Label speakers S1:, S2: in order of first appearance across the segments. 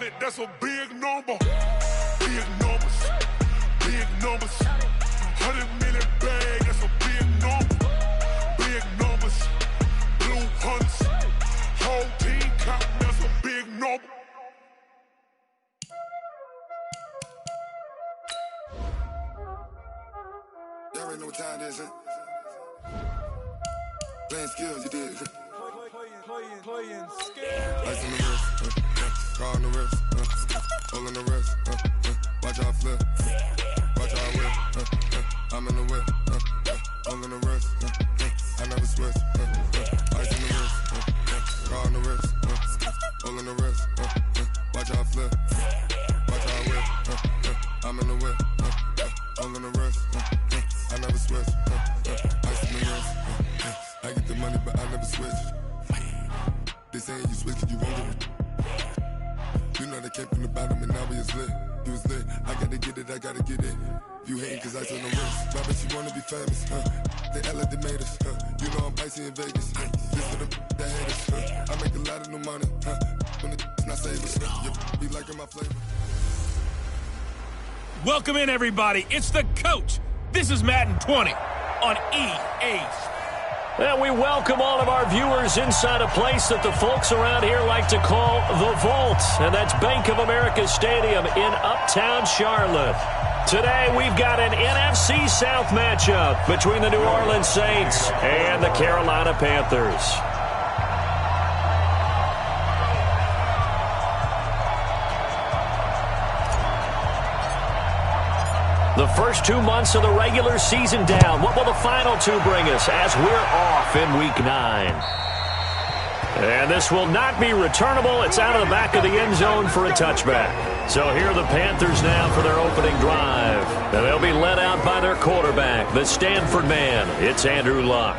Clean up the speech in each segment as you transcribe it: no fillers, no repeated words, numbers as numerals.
S1: 100, that's a big number. Big numbers, big numbers. 100 million bag, that's a big number. Big numbers, blue hunts. Whole team counting, that's a big number.
S2: Y'all already know what time it is, huh? Playing skills, you did.
S3: Playing skills.
S2: Ice on the wrist, car on the wrist, hole in the wrist, watch how I flip, watch how I whip, I'm in the whip, hole in the wrist, I never switch, ice in the wrist, car on the wrist, hole in the wrist, watch how I flip, watch how I whip, I'm in the whip, hole in the wrist, I never switch, ice in the wrist, I get the money but I never switch. They saying you switch and you won't get it. You know they came from the bottom and now we is lit. You was lit, I gotta get it, I gotta get it. You hating cause ice on the wrist. I bet you wanna be famous, They act like they made us, You know I'm icy in Vegas, This for the that hate us, I make a lot of new money, When it's not savers, You be liking my flavor.
S4: Welcome in, everybody. It's the coach. This is Madden 20 on EA.
S5: And we welcome all of our viewers inside a place that the folks around here like to call the Vault. And that's Bank of America Stadium in Uptown Charlotte. Today we've got an NFC South matchup between the New Orleans Saints and the Carolina Panthers. The first 2 months of the regular season down. What will the final two bring us as we're off in Week 9? And this will not be returnable. It's out of the back of the end zone for a touchback. So here are the Panthers now for their opening drive. And they'll be led out by their quarterback, the Stanford man. It's Andrew Luck.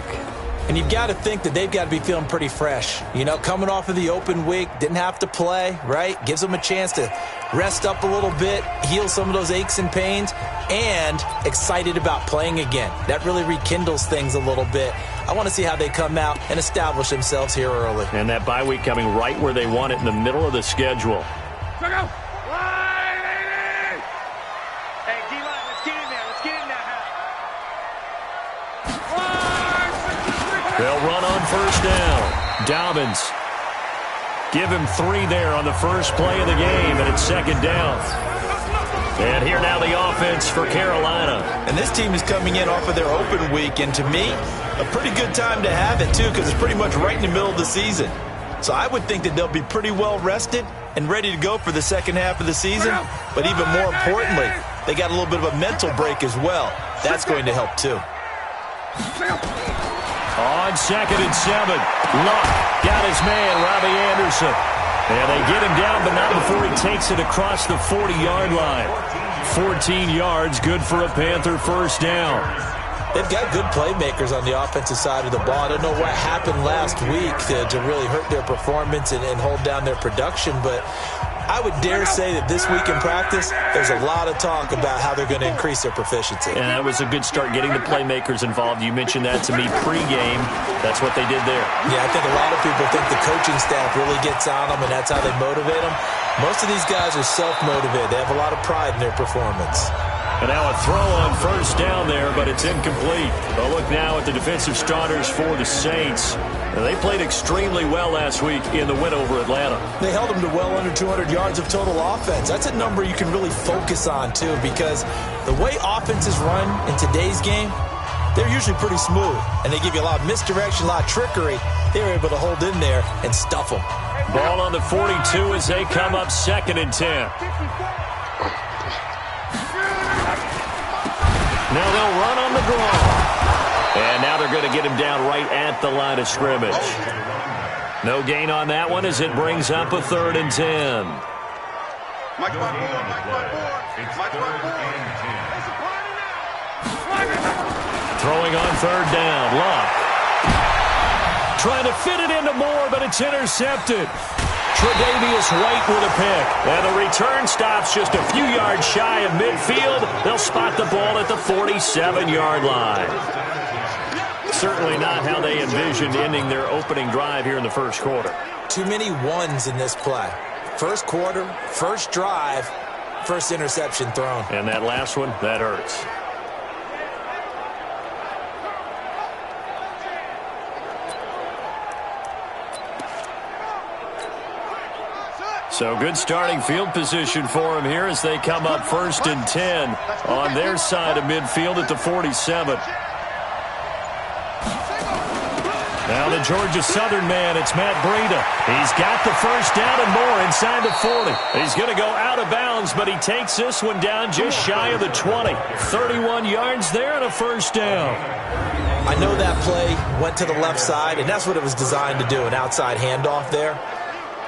S6: And you've got to think that they've got to be feeling pretty fresh. You know, coming off of the open week, didn't have to play, right? Gives them a chance to rest up a little bit, heal some of those aches and pains, and excited about playing again. That really rekindles things a little bit. I want to see how they come out and establish themselves here early.
S5: And that bye week coming right where they want it in the middle of the schedule.
S3: Go! Hey, D-line, let's get in there. Let's get in there.
S5: They'll run on first down. Dobbins. Give him 3 there on the first play of the game, and it's second down. And here now the offense for Carolina.
S6: And this team is coming in off of their open week, and to me, a pretty good time to have it, too, because it's pretty much right in the middle of the season. So I would think that they'll be pretty well rested and ready to go for the second half of the season. But even more importantly, they got a little bit of a mental break as well. That's going to help, too.
S5: On 2nd and 7, Luck got his man, Robbie Anderson. And they get him down, but not before he takes it across the 40-yard line. 14 yards, good for a Panther first down.
S6: They've got good playmakers on the offensive side of the ball. I don't know what happened last week to really hurt their performance and hold down their production, but I would dare say that this week in practice, there's a lot of talk about how they're going to increase their proficiency.
S5: And that was a good start, getting the playmakers involved. You mentioned that to me pregame. That's what they did there.
S6: Yeah, I think a lot of people think the coaching staff really gets on them, and that's how they motivate them. Most of these guys are self-motivated. They have a lot of pride in their performance.
S5: And now a throw on first down there, but it's incomplete. A look now at the defensive starters for the Saints. They played extremely well last week in the win over Atlanta.
S6: They held them to well under 200 yards of total offense. That's a number you can really focus on, too, because the way offenses run in today's game, they're usually pretty smooth, and they give you a lot of misdirection, a lot of trickery. They were able to hold in there and stuff them.
S5: Ball on the 42 as they come up 2nd and 10. Now they'll run on the draw. And now they're going to get him down right at the line of scrimmage. No gain on that one as it brings up a 3rd and 10. Throwing on 3rd down. Luck. Trying to fit it into Moore, but it's intercepted. Tre'Davious White with a pick. And the return stops just a few yards shy of midfield. They'll spot the ball at the 47-yard line. Certainly not how they envisioned ending their opening drive here in the first quarter.
S6: Too many ones in this play. First quarter, first drive, first interception thrown.
S5: And that last one, that hurts. So good starting field position for him here as they come up 1st and 10 on their side of midfield at the 47. Now the Georgia Southern man, it's Matt Breida. He's got the first down and more inside the 40. He's going to go out of bounds, but he takes this one down just shy of the 20. 31 yards there and a first down.
S6: I know that play went to the left side, and that's what it was designed to do, an outside handoff there.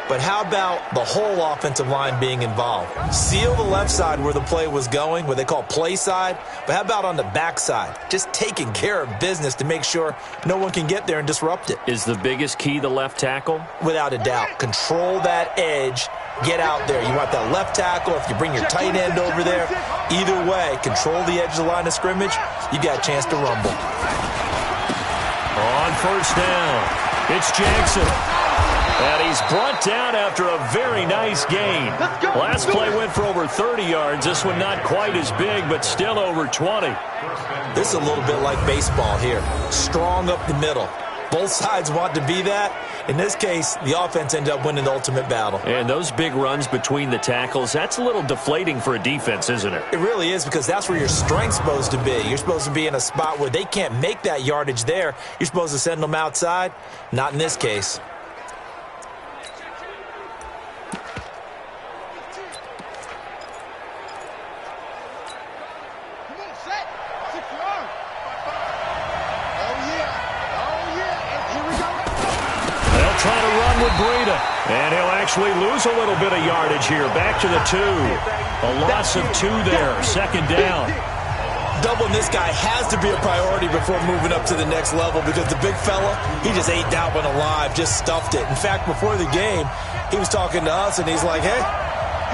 S6: But how about the whole offensive line being involved? Seal the left side where the play was going, what they call play side. But how about on the back side? Just taking care of business to make sure no one can get there and disrupt it.
S5: Is the biggest key the left tackle?
S6: Without a doubt. Control that edge. Get out there. You want that left tackle. If you bring your tight end over there, either way, control the edge of the line of scrimmage, you got a chance to rumble.
S5: On first down, it's Jackson. And he's brought down after a very nice gain. Last play went for over 30 yards. This one not quite as big, but still over 20.
S6: This is a little bit like baseball here. Strong up the middle. Both sides want to be that. In this case, the offense ended up winning the ultimate battle.
S5: And those big runs between the tackles, that's a little deflating for a defense, isn't it?
S6: It really is, because that's where your strength's supposed to be. You're supposed to be in a spot where they can't make that yardage there. You're supposed to send them outside. Not in this case.
S5: Trying to run with Breida. And he'll actually lose a little bit of yardage here. Back to the 2. A loss of 2 there. Second down.
S6: Doubling this guy has to be a priority before moving up to the next level, because the big fella, he just ate that one alive, just stuffed it. In fact, before the game, he was talking to us, and he's like, hey,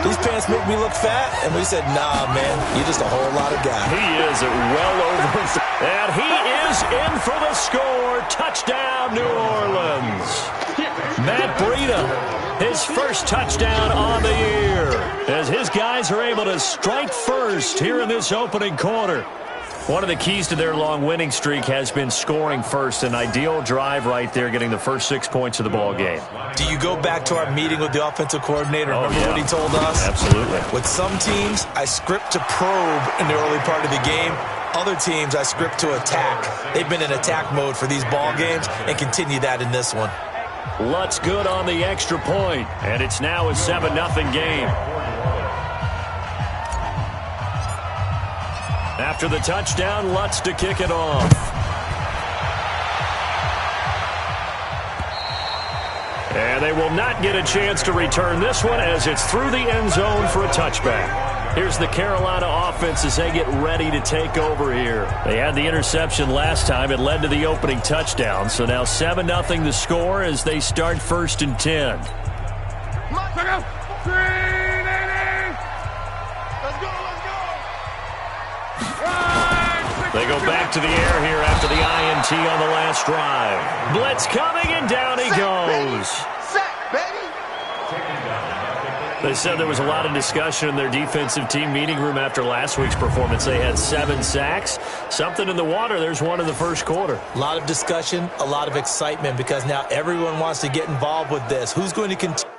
S6: these pants make me look fat. And we said, nah, man, you're just a whole lot of guy.
S5: He is well over. And he is in for the score. Touchdown, New Orleans. Matt Breida, his first touchdown on the year, as his guys are able to strike first here in this opening quarter. One of the keys to their long winning streak has been scoring first. An ideal drive right there, getting the first 6 points of the ball game.
S6: Do you go back to our meeting with the offensive coordinator? Remember what he told us?
S5: Absolutely.
S6: With some teams, I script to probe in the early part of the game. Other teams, I script to attack. They've been in attack mode for these ball games and continue that in this one.
S5: Lutz good on the extra point, and it's now a 7-0 game. After the touchdown, Lutz to kick it off. And they will not get a chance to return this one, as it's through the end zone for a touchback. Here's the Carolina offense as they get ready to take over here. They had the interception last time. It led to the opening touchdown. So now 7-0 the score as they start 1st and 10. They go back to the air here after the INT on the last drive. Blitz coming, and down he goes. They said there was a lot of discussion in their defensive team meeting room after last week's performance. They had 7 sacks. Something in the water. There's one in the first quarter.
S6: A lot of discussion, a lot of excitement, because now everyone wants to get involved with this. Who's going to continue?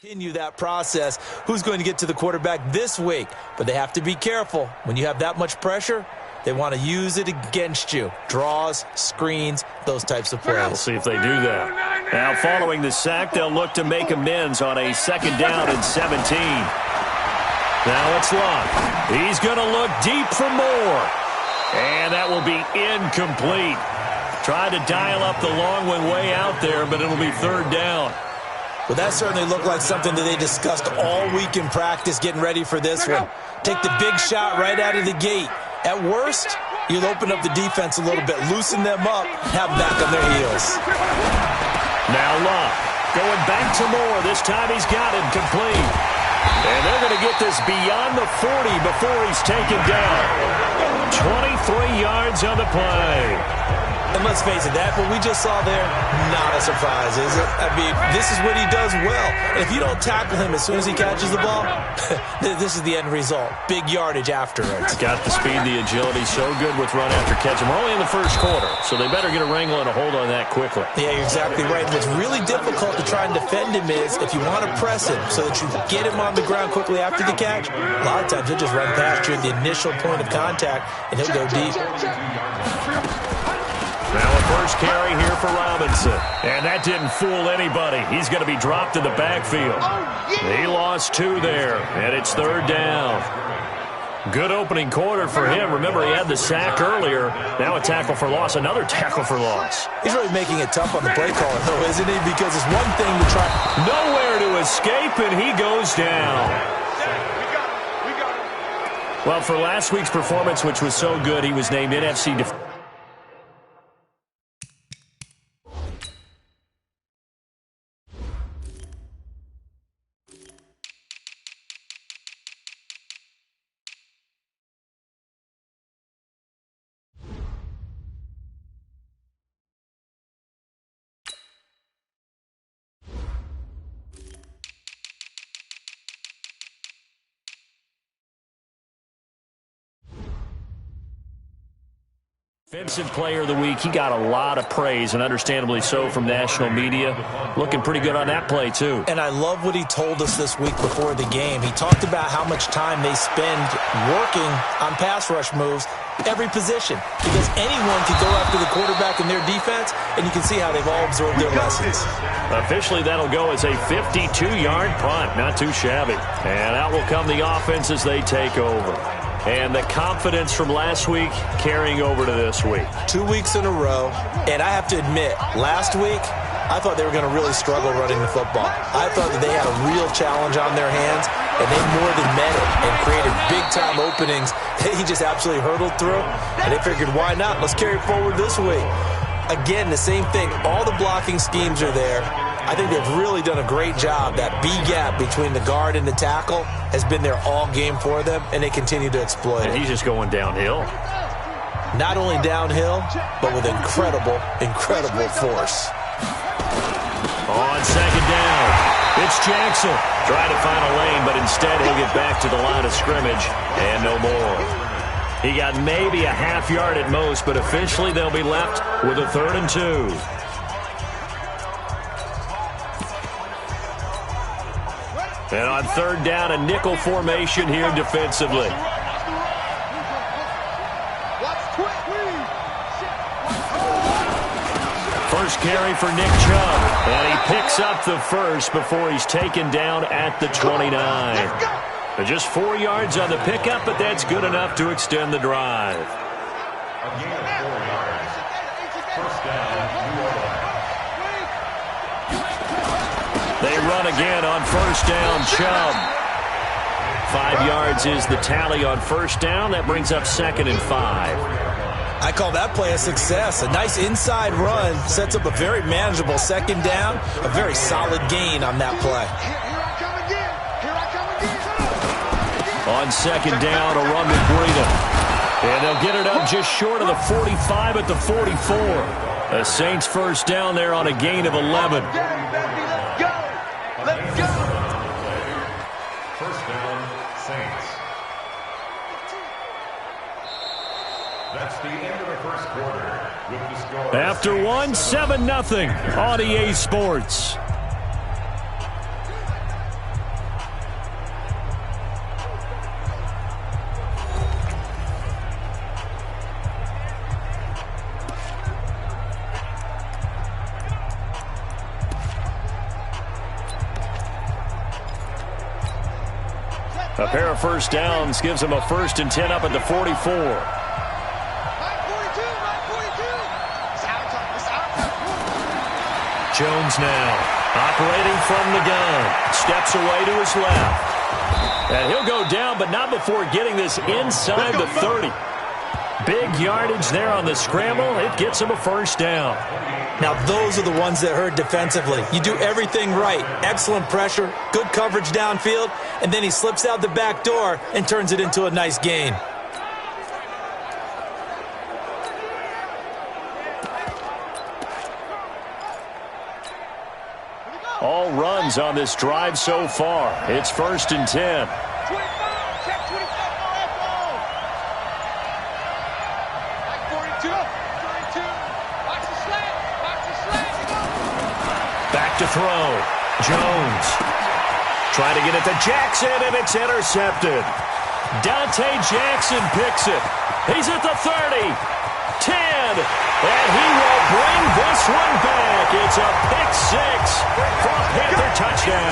S6: Continue that process. Who's going to get to the quarterback this week? But they have to be careful. When you have that much pressure, they want to use it against you. Draws, screens, those types of plays.
S5: We'll see if they do that. Now, following the sack, they'll look to make amends on a 2nd down and 17. Now it's Luck. He's going to look deep for more. And that will be incomplete. Tried to dial up the long one way out there, but it'll be 3rd down.
S6: Well, that certainly looked like something that they discussed all week in practice getting ready for this one. Take the big shot right out of the gate. At worst, you'll open up the defense a little bit, loosen them up, have them back on their heels.
S5: Now Luck going back to Moore. This time he's got it complete. And they're going to get this beyond the 40 before he's taken down. 23 yards on the play.
S6: And let's face it, that what we just saw there, not a surprise, is it? I mean, this is what he does well. And if you don't tackle him as soon as he catches the ball, this is the end result. Big yardage afterwards.
S5: Got the speed, the agility, so good with run after catch. And we're only in the 1st quarter, so they better get a wrangle and a hold on that quickly.
S6: Yeah, you're exactly right. What's really difficult to try and defend him is if you want to press him so that you get him on the ground quickly after the catch, a lot of times he'll just run past you at the initial point of contact, and he'll go deep.
S5: Now a 1st carry here for Robinson. And that didn't fool anybody. He's going to be dropped in the backfield. He lost 2 there, and it's 3rd down. Good opening quarter for him. Remember, he had the sack earlier. Now a tackle for loss, another tackle for loss.
S6: He's really making it tough on the play caller, though, isn't he? Because it's one thing to try.
S5: Nowhere to escape, and he goes down. Well, for last week's performance, which was so good, he was named NFC Defensive Player of the Week. He got a lot of praise, and understandably so, from national media. Looking pretty good on that play, too.
S6: And I love what he told us this week before the game. He talked about how much time they spend working on pass rush moves, every position, because anyone can go after the quarterback in their defense, and you can see how they've all absorbed their lessons.
S5: Officially, that'll go as a 52-yard punt. Not too shabby. And out will come the offense as they take over. And the confidence from last week carrying over to this week.
S6: 2 weeks in a row. And I have to admit, last week, I thought they were going to really struggle running the football. I thought that they had a real challenge on their hands, and they more than met it and created big-time openings that he just absolutely hurdled through. And they figured, why not? Let's carry it forward this week. Again, the same thing. All the blocking schemes are there. I think they've really done a great job. That B gap between the guard and the tackle has been there all game for them, and they continue to exploit it.
S5: And he's just going downhill.
S6: Not only downhill, but with incredible, incredible force.
S5: On 2nd down, it's Jackson. Trying to find a lane, but instead he'll get back to the line of scrimmage, and no more. He got maybe a half yard at most, but officially they'll be left with a 3rd and 2. And on 3rd down, a nickel formation here defensively. First carry for Nick Chubb. And he picks up the first before he's taken down at the 29. Just 4 yards on the pickup, but that's good enough to extend the drive. They run again on 1st down. Chubb. 5 yards is the tally on 1st down. That brings up 2nd and 5.
S6: I call that play a success. A nice inside run sets up a very manageable 2nd down. A very solid gain on that play.
S5: On 2nd down, a run with Breida. And they'll get it up just short of the 45 at the 44. The Saints 1st down there on a gain of 11.
S1: Let's go! 1st down, Saints. That's the end of the 1st quarter with the score.
S5: After one, 7-0 on EA Sports. A pair of first downs gives him a 1st and 10 up at the 44. Jones now operating from the gun. Steps away to his left. And he'll go down, but not before getting this inside the 30. Big yardage there on the scramble. It gets him a 1st down.
S6: Now, those are the ones that hurt defensively. You do everything right. Excellent pressure, good coverage downfield, and then he slips out the back door and turns it into a nice gain.
S5: All runs on this drive so far. It's 1st and 10. Back to throw. Jones trying to get it to Jackson, and it's intercepted. Dante Jackson picks it. He's at the 30, 10, and he will bring this one back. It's a pick 6 for a Panther touchdown.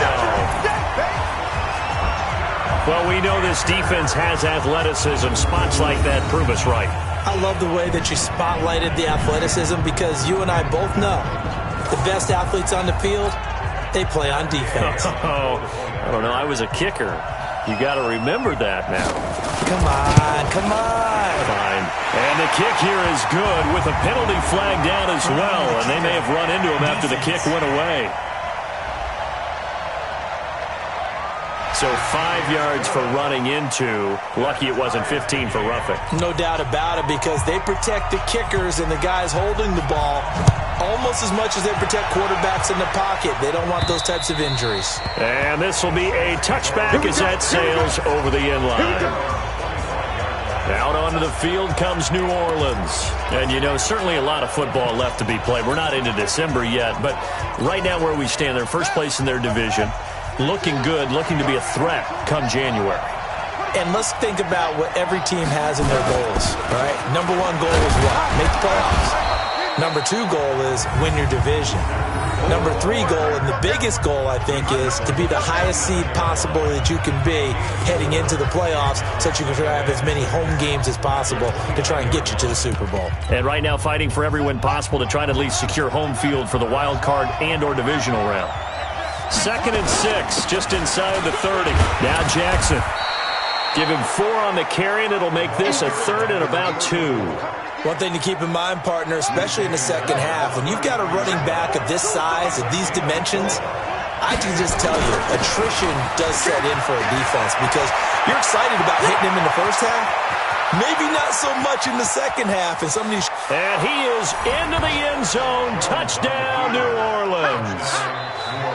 S5: Well, we know this defense has athleticism. Spots like that prove us right.
S6: I love the way that you spotlighted the athleticism because you and I both know the best athletes on the field, they play on defense.
S5: Oh, I don't know. I was a kicker. You got to remember that now.
S6: Come on, come on.
S5: Fine. And the kick here is good with a penalty flag down as well, and they may have run into him after the kick went away. So 5 yards for running into. Lucky it wasn't 15 for roughing.
S6: No doubt about it, because they protect the kickers and the guys holding the ball almost as much as they protect quarterbacks in the pocket. They don't want those types of injuries.
S5: And this will be a touchback as that sails over the end line. Out onto the field comes New Orleans. And, you know, certainly a lot of football left to be played. We're not into December yet, but right now where we stand, they're first place in their division. Looking good, looking to be a threat come January.
S6: And let's think about what every team has in their goals, all right? Number 1 goal is what? Make the playoffs. Number 2 goal is win your division. Number 3 goal, and the biggest goal, I think, is to be the highest seed possible that you can be heading into the playoffs so that you can try to have as many home games as possible to try and get you to the Super Bowl.
S5: And right now fighting for every win possible to try to at least secure home field for the wild card and or divisional round. 2nd and 6, just inside the 30. Now Jackson. Give him 4 on the carry, and it'll make this a 3rd and about 2.
S6: One thing to keep in mind, partner, especially in the second half, when you've got a running back of this size, of these dimensions, I can just tell you, attrition does set in for a defense because you're excited about hitting him in the first half. Maybe not so much in the second half. And
S5: he is into the end zone. Touchdown, New Orleans.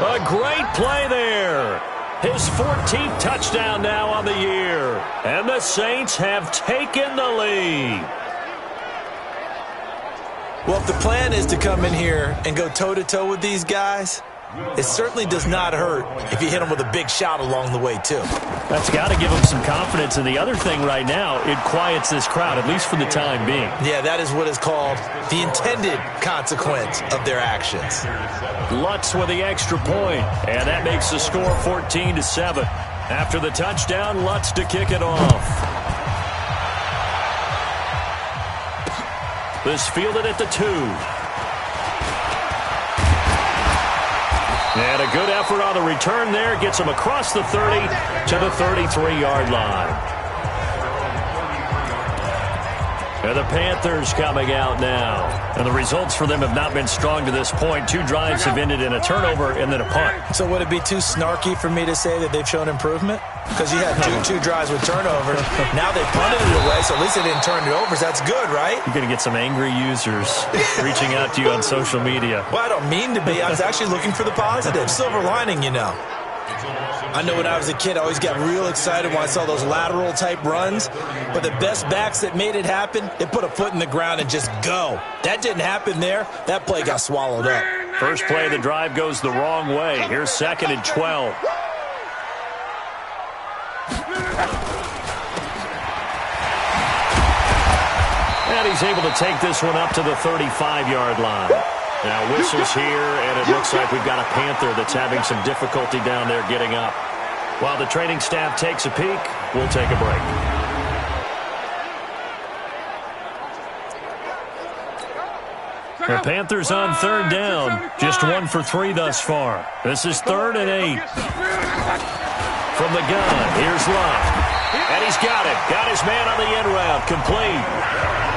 S5: A great play there. His 14th touchdown now on the year. And the Saints have taken the lead.
S6: Well, if the plan is to come in here and go toe-to-toe with these guys, it certainly does not hurt if you hit them with a big shot along the way, too.
S5: That's got to give them some confidence. And the other thing right now, it quiets this crowd, at least for the time being.
S6: Yeah, that is what is called the intended consequence of their actions.
S5: Lutz with the extra point, and that makes the score 14-7. After the touchdown, Lutz to kick it off. This fielded at the 2. And a good effort on the return there. Gets him across the 30 to the 33-yard line. And the Panthers coming out now. And the results for them have not been strong to this point. 2 drives have ended in a turnover and then a punt.
S6: So would it be too snarky for me to say that they've shown improvement? Because you had two drives with turnovers. Now they punted it away, so at least they didn't turn it over. So that's good, right?
S5: You're going to get some angry users reaching out to you on social media.
S6: Well, I don't mean to be. I was actually looking for the positive. Silver lining, you know. I know when I was a kid, I always got real excited when I saw those lateral-type runs. But the best backs that made it happen, they put a foot in the ground and just go. That didn't happen there. That play got swallowed up.
S5: First play of the drive goes the wrong way. Here's 2nd and 12. And he's able to take this one up to the 35-yard line. Now whistles here, and it looks like we've got a Panther that's having some difficulty down there getting up. While the training staff takes a peek, we'll take a break. The Panthers on third down. Just 1 for 3 thus far. This is 3rd and 8. From the gun, here's Love. And he's got it. Got his man on the end route. Complete.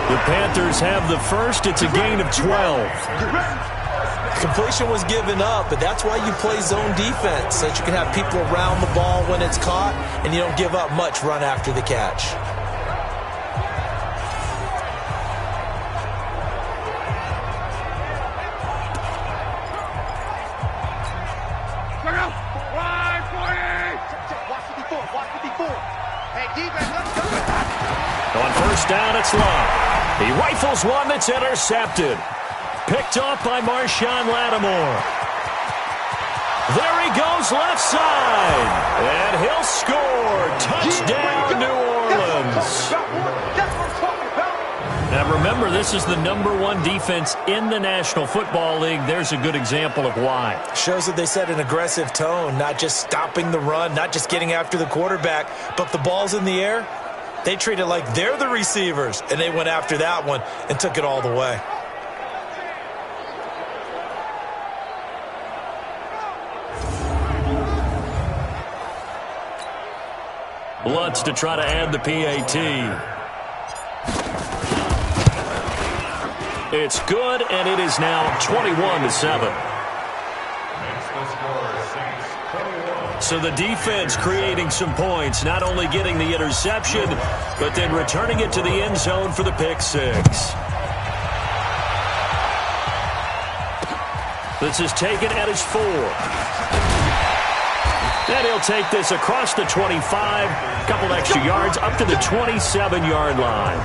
S5: The Panthers have the first. It's a gain of 12.
S6: Completion was given up, but that's why you play zone defense, so that you can have people around the ball when it's caught, and you don't give up much run after the catch.
S5: On first down, it's Love. He rifles one that's intercepted. Picked off by Marshawn Lattimore. There he goes left side. And he'll score. Touchdown, New Orleans. Now remember, this is the #1 defense in the National Football League. There's a good example of why.
S6: Shows that they set an aggressive tone, not just stopping the run, not just getting after the quarterback, but the ball's in the air. They treat it like they're the receivers, and they went after that one and took it all the way.
S5: Lutz to try to add the PAT. It's good, and it is now 21-7. So the defense creating some points, not only getting the interception, but then returning it to the end zone for the pick six. This is taken at his 4. And he'll take this across the 25, a couple extra yards, up to the 27-yard line.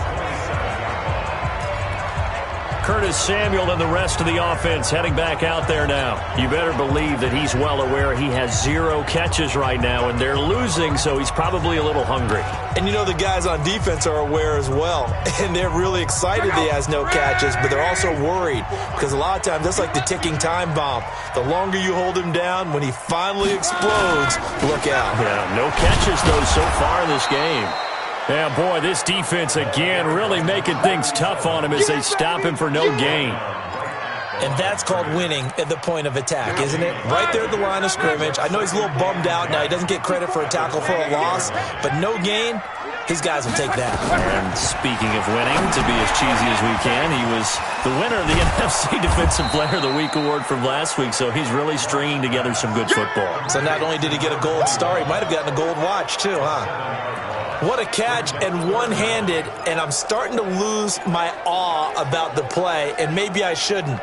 S5: Curtis Samuel and the rest of the offense heading back out there now. You better believe that he's well aware he has 0 catches right now, and they're losing, so he's probably a little hungry.
S6: And you know the guys on defense are aware as well, and they're really excited he has no catches, but they're also worried because a lot of times that's like the ticking time bomb. The longer you hold him down, when he finally explodes, look out.
S5: Yeah, no catches, though, so far in this game. Yeah, boy, this defense again really making things tough on him as they stop him for no gain.
S6: And that's called winning at the point of attack, isn't it? Right there at the line of scrimmage. I know he's a little bummed out now. He doesn't get credit for a tackle for a loss, but no gain, his guys will take that.
S5: And speaking of winning, to be as cheesy as we can, he was the winner of the NFC Defensive Player of the Week award from last week, so he's really stringing together some good football.
S6: So not only did he get a gold star, he might have gotten a gold watch too, huh? What a catch, and one-handed, and I'm starting to lose my awe about the play, and maybe I shouldn't.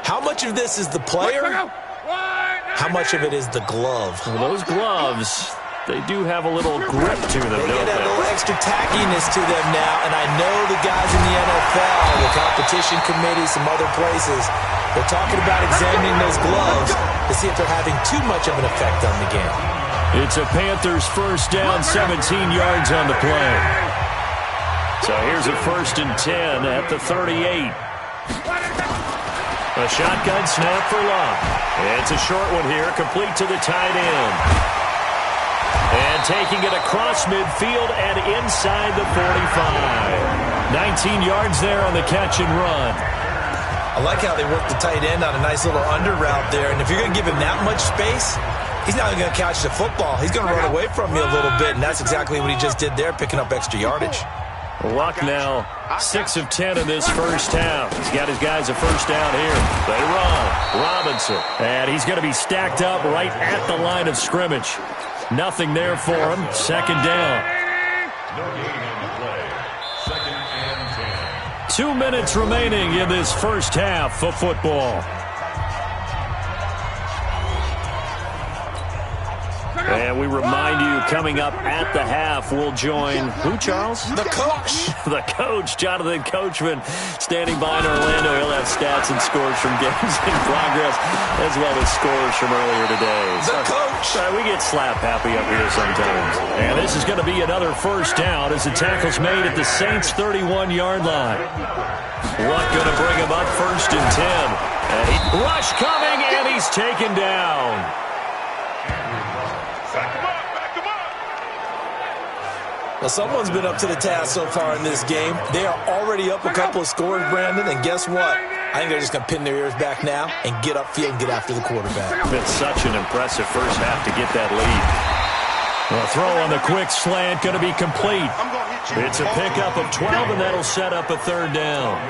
S6: How much of this is the player? How much of it is the glove?
S5: Well, those gloves, they do have a little grip to them,
S6: They
S5: don't
S6: get a
S5: they?
S6: little extra tackiness to them now, and I know the guys in the NFL, the competition committee, some other places, they're talking about examining those gloves to see if they're having too much of an effect on the game.
S5: It's a Panthers first down, 17 yards on the play. So here's a 1st and 10 at the 38. A shotgun snap for Love. It's a short one here, complete to the tight end. And taking it across midfield and inside the 45. 19 yards there on the catch and run.
S6: I like how they work the tight end on a nice little under route there, and if you're going to give him that much space, he's not going to catch the football. He's going to run away from you a little bit, and that's exactly what he just did there, picking up extra yardage.
S5: Luck now 6 of 10 in this first half. He's got his guys a first down here. They run. Robinson. And he's going to be stacked up right at the line of scrimmage. Nothing there for him. 2nd down. 2 minutes remaining in this first half of football. And we remind you, coming up at the half, we'll join who, Charles?
S6: The coach.
S5: The coach, Jonathan Coachman, standing by in Orlando. He'll have stats and scores from games in progress, as well as scores from earlier today.
S6: The coach.
S5: We get slap happy up here sometimes. And this is going to be another first down as the tackle's made at the Saints' 31-yard line. Luck going to bring him up 1st and 10. And rush coming, and he's taken down.
S6: Well, someone's been up to the task so far in this game. They are already up a couple of scores, Brandon, and guess what? I think they're just going to pin their ears back now and get upfield and get after the quarterback.
S5: It's such an impressive first half to get that lead. The throw on the quick slant going to be complete. It's a pickup of 12, and that'll set up a third down.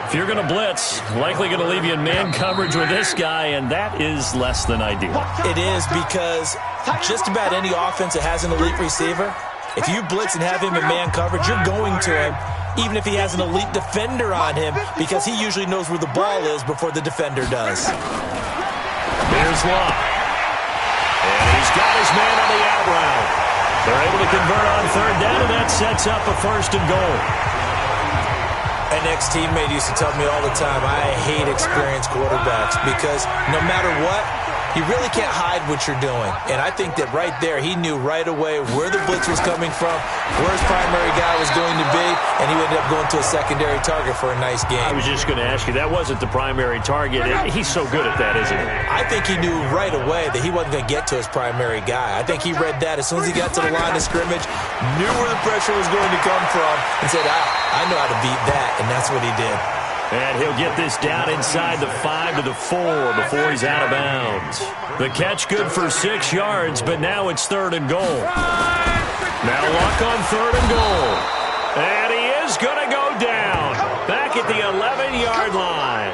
S5: If you're going to blitz, likely going to leave you in man coverage with this guy, and that is less than ideal.
S6: It is, because just about any offense that has an elite receiver, if you blitz and have him in man coverage, you're going to him, even if he has an elite defender on him, because he usually knows where the ball is before the defender does.
S5: Here's Locke. And he's got his man on the out route. They're able to convert on third down, and that sets up a first and goal.
S6: An ex-teammate used to tell me all the time, I hate experienced quarterbacks because no matter what, you really can't hide what you're doing. And I think that right there, he knew right away where the blitz was coming from, where his primary guy was going to be, and he ended up going to a secondary target for a nice game.
S5: I was just going to ask you, that wasn't the primary target. He's so good at that, isn't he?
S6: I think he knew right away that he wasn't going to get to his primary guy. I think he read that as soon as he got to the line of scrimmage, knew where the pressure was going to come from, and said, I know how to beat that, and that's what he did.
S5: And he'll get this down inside the 5 to the 4 before he's out of bounds. The catch good for 6 yards, but now it's third and goal. Now Luck on third and goal. And he is going to go down. Back at the 11-yard line.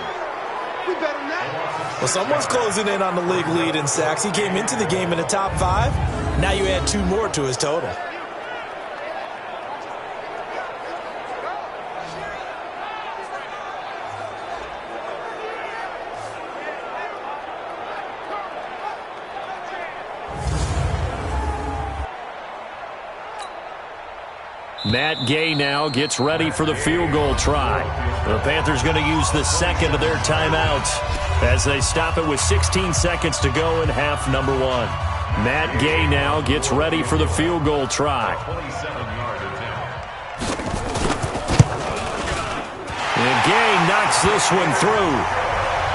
S6: Well, someone's closing in on the league lead in sacks. He came into the game in the top 5. Now you add 2 more to his total.
S5: Matt Gay now gets ready for the field goal try. The Panthers going to use the second of their timeouts as they stop it with 16 seconds to go in half number 1. Matt Gay now gets ready for the field goal try. And Gay knocks this one through.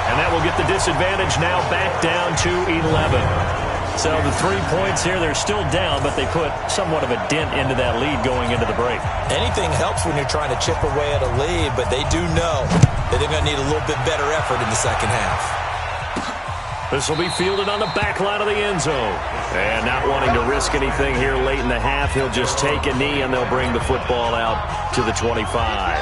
S5: And that will get the disadvantage now back down to 11. So the 3 points here, they're still down, but they put somewhat of a dent into that lead going into the break.
S6: Anything helps when you're trying to chip away at a lead, but they do know that they're going to need a little bit better effort in the second half.
S5: This will be fielded on the back line of the end zone. And not wanting to risk anything here late in the half, he'll just take a knee, and they'll bring the football out to the 25.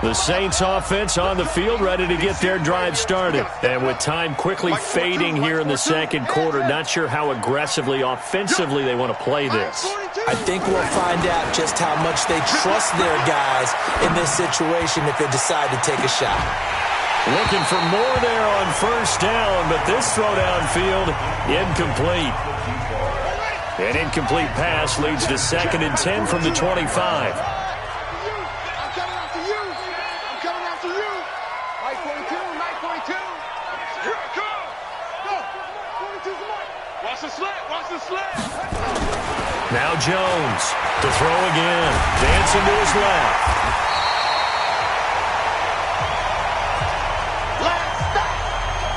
S5: The Saints offense on the field, ready to get their drive started. And with time quickly fading here in the second quarter, not sure how aggressively, offensively they want to play this.
S6: I think we'll find out just how much they trust their guys in this situation if they decide to take a shot.
S5: Looking for more there on first down, but this throw downfield, incomplete. An incomplete pass leads to 2nd and 10 from the 25. Now Jones to throw again. Dancing to his left.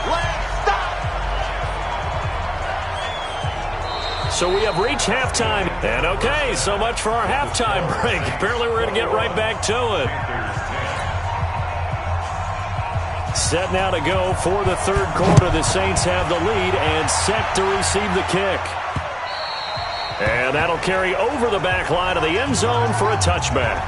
S7: Let's stop!
S5: So we have reached halftime. And okay, so much for our halftime break. Apparently we're going to get right back to it. Set now to go for the third quarter. The Saints have the lead and set to receive the kick. And that'll carry over the back line of the end zone for a touchback.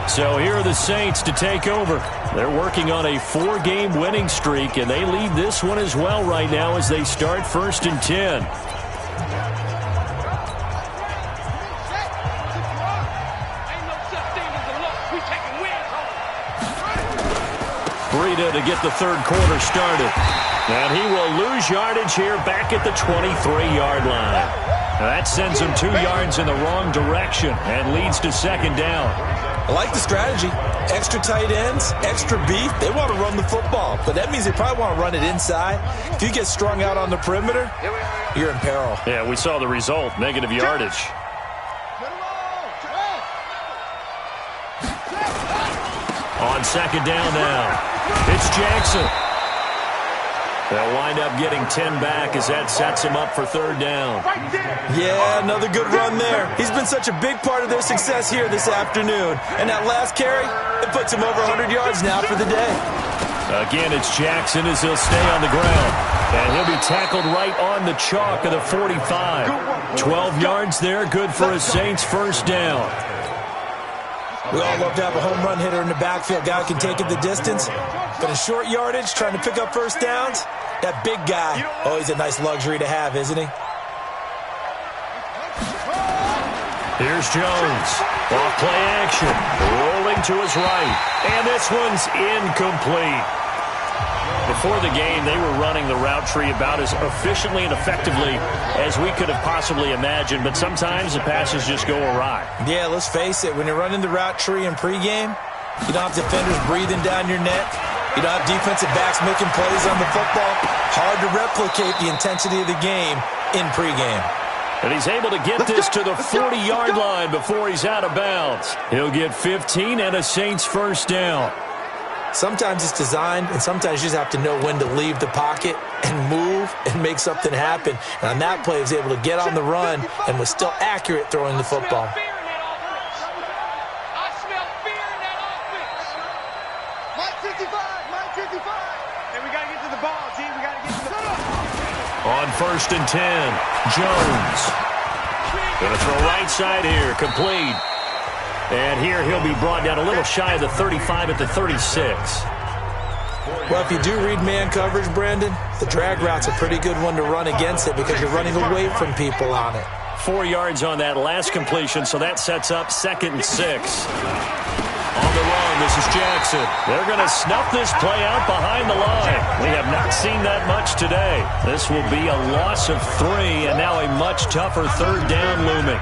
S5: So here are the Saints to take over. They're working on a 4-game winning streak, and they lead this one as well right now as they start 1st and 10. Breida to get the third quarter started. And he will lose yardage here back at the 23-yard line. Now that sends him 2 yards in the wrong direction and leads to 2nd down.
S6: I like the strategy. Extra tight ends, extra beef. They want to run the football, but that means they probably want to run it inside. If you get strung out on the perimeter, you're in peril.
S5: Yeah, we saw the result, negative yardage. On 2nd down now, it's Jackson. They'll wind up getting 10 back as that sets them up for third down.
S6: Yeah, another good run there. He's been such a big part of their success here this afternoon. And that last carry, it puts him over 100 yards now for the day.
S5: Again, it's Jackson as he'll stay on the ground. And he'll be tackled right on the chalk of the 45. 12 yards there, good for a Saints first down.
S6: We all love to have a home run hitter in the backfield. Guy who can take it the distance. But in short yardage, trying to pick up first downs, that big guy, always a nice luxury to have, isn't he?
S5: Here's Jones. Off play action. Rolling to his right. And this one's incomplete. Before the game, they were running the route tree about as efficiently and effectively as we could have possibly imagined, but sometimes the passes just go awry.
S6: Yeah, let's face it. When you're running the route tree in pregame, you don't have defenders breathing down your neck. You don't have defensive backs making plays on the football. Hard to replicate the intensity of the game in pregame.
S5: And he's able to get this to the 40-yard line before he's out of bounds. He'll get 15 and a Saints first down.
S6: Sometimes it's designed, and sometimes you just have to know when to leave the pocket and move and make something happen. And on that play, he was able to get on the run and was still accurate throwing the football.
S7: I smell fear in that offense. Mike 55, Mike 55.
S3: Hey, we got to get to the ball, T. We got to get to the ball.
S5: On 1st and 10, Jones. Going to throw right side here, complete. And here he'll be brought down a little shy of the 35 at the 36.
S6: Well, if you do read man coverage, Brandon, the drag route's a pretty good one to run against it because you're running away from people on it.
S5: 4 yards on that last completion, so that sets up 2nd and 6. On the run, this is Jackson. They're going to snuff this play out behind the line. We have not seen that much today. This will be a loss of 3, and now a much tougher third down looming.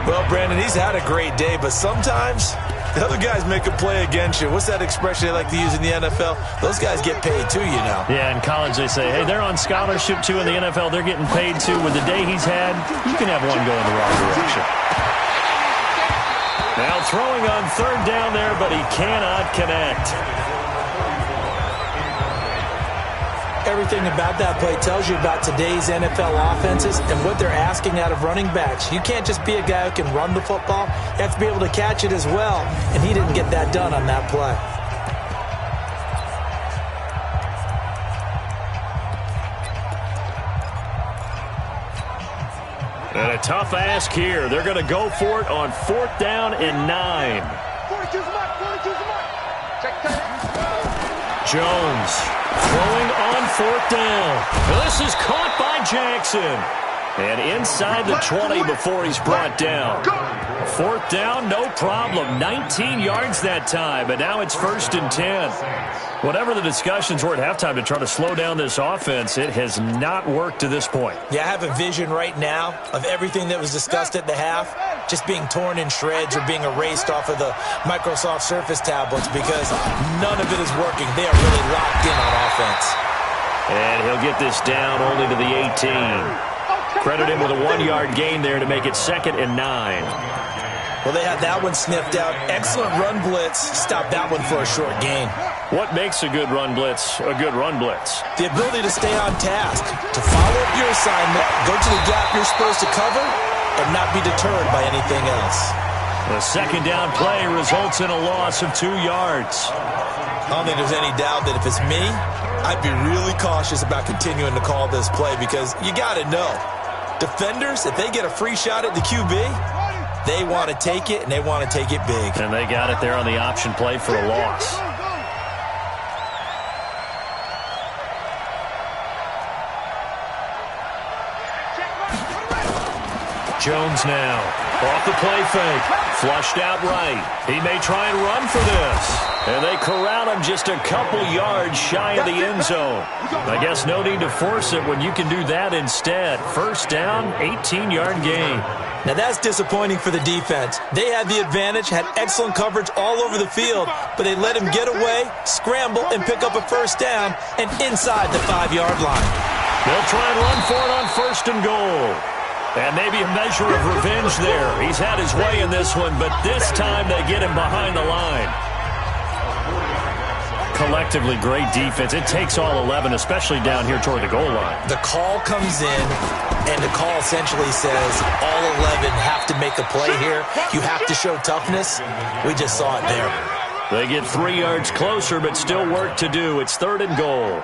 S6: Well, Brandon, he's had a great day, but sometimes the other guys make a play against you. What's that expression they like to use in the NFL? Those guys get paid too, you know.
S5: Yeah, in college they say, hey, they're on scholarship too. In the NFL, they're getting paid too. With the day he's had, you can have one go in the wrong direction. Now throwing on third down there, but he cannot connect.
S6: Everything about that play tells you about today's NFL offenses and what they're asking out of running backs. You can't just be a guy who can run the football. You have to be able to catch it as well, and he didn't get that done on that play.
S5: And a tough ask here. They're going to go for it on 4th down and 9.
S7: 42's mark, 42's mark. Check that.
S5: Jones throwing on 4th down. This is caught by Jackson. And inside the 20 before he's brought down. 4th down, no problem. 19 yards that time, but now it's 1st and 10. Whatever the discussions were at halftime to try to slow down this offense, it has not worked to this point.
S6: Yeah, I have a vision right now of everything that was discussed at the half just being torn in shreds or being erased off of the Microsoft Surface tablets because none of it is working. They are really locked in on offense.
S5: And he'll get this down only to the 18. Credit him with a 1-yard gain there to make it 2nd and 9.
S6: Well, they had that one sniffed out. Excellent run blitz. Stop that one for a short gain.
S5: What makes a good run blitz a good run blitz?
S6: The ability to stay on task, to follow up your assignment, go to the gap you're supposed to cover, and not be deterred by anything else.
S5: The 2nd down play results in a loss of 2 yards.
S6: I don't think there's any doubt that if it's me, I'd be really cautious about continuing to call this play because you got to know, defenders, if they get a free shot at the QB, they want to take it, and they want to take it big.
S5: And they got it there on the option play for a loss. Jones now. Off the play fake. Flushed out right. He may try and run for this. And they corral him just a couple yards shy of the end zone. I guess no need to force it when you can do that instead. 1st down, 18-yard gain.
S6: Now that's disappointing for the defense. They had the advantage, had excellent coverage all over the field, but they let him get away, scramble, and pick up a 1st down, and inside the 5-yard line.
S5: They'll try and run for it on 1st and goal. And maybe a measure of revenge there. He's had his way in this one, but this time they get him behind the line. collectively great defense. It takes all 11, especially down here toward the goal line.
S6: The call comes in, and the call essentially says all 11 have to make a play here. You have to show toughness. We just saw it there.
S5: They get 3 yards closer, but still work to do. It's 3rd and goal.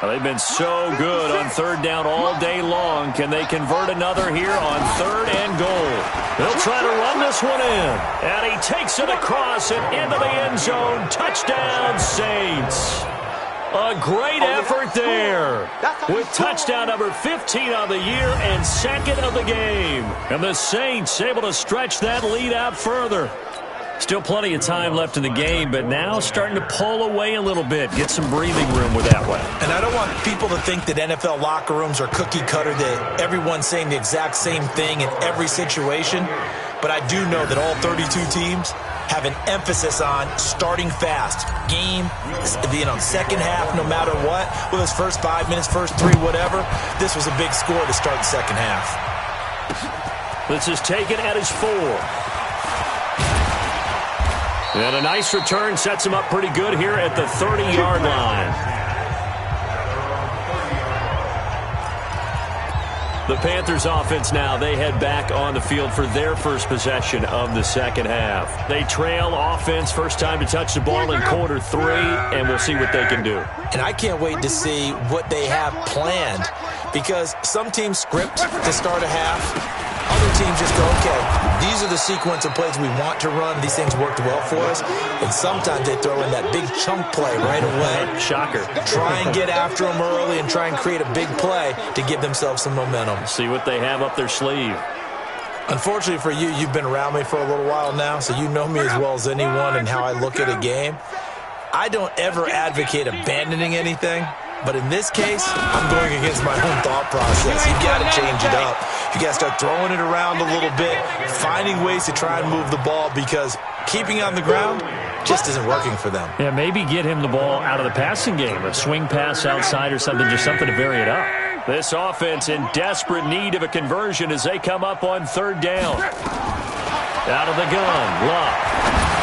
S5: Well, they've been so good on 3rd down all day long. Can they convert another here on 3rd and goal? They'll try to run this one in. And he takes it across and into the end zone. Touchdown, Saints. A great effort there. With touchdown number 15 on the year and 2nd of the game. And the Saints able to stretch that lead out further. Still plenty of time left in the game, but now starting to pull away a little bit, get some breathing room with that one.
S6: And I don't want people to think that NFL locker rooms are cookie cutter, that everyone's saying the exact same thing in every situation. But I do know that all 32 teams have an emphasis on starting fast. Game, second half, no matter what. Whether it's first 5 minutes, first 3, whatever. This was a big score to start the second half.
S5: This is taken at his 4. And a nice return sets him up pretty good here at the 30-yard line. The Panthers offense now, they head back on the field for their first possession of the second half. They trail offense, first time to touch the ball in quarter 3, and we'll see what they can do.
S6: And I can't wait to see what they have planned, because some teams script to start a half. Other teams just go, okay, these are the sequence of plays we want to run. These things worked well for us. And sometimes they throw in that big chunk play right away.
S5: Shocker.
S6: Try and get after them early and try and create a big play to give themselves some momentum.
S5: See what they have up their sleeve.
S6: Unfortunately for you, you've been around me for a little while now, so you know me as well as anyone and how I look at a game. I don't ever advocate abandoning anything. But in this case, I'm going against my own thought process. You've got to change it up. You got to start throwing it around a little bit, finding ways to try and move the ball, because keeping on the ground just isn't working for them.
S5: Yeah, maybe get him the ball out of the passing game, a swing pass outside or something, just something to vary it up. This offense in desperate need of a conversion as they come up on 3rd down. Out of the gun, Love.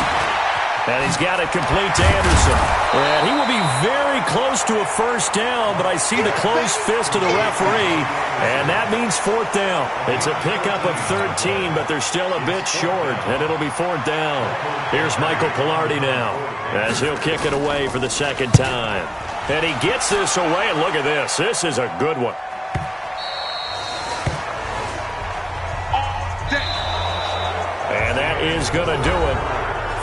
S5: And he's got it complete to Anderson. And he will be very close to a first down, but I see the closed fist of the referee, and that means 4th down. It's a pickup of 13, but they're still a bit short, and it'll be 4th down. Here's Michael Pilardi now, as he'll kick it away for the 2nd time. And he gets this away, and look at this. This is a good one. And that is going to do it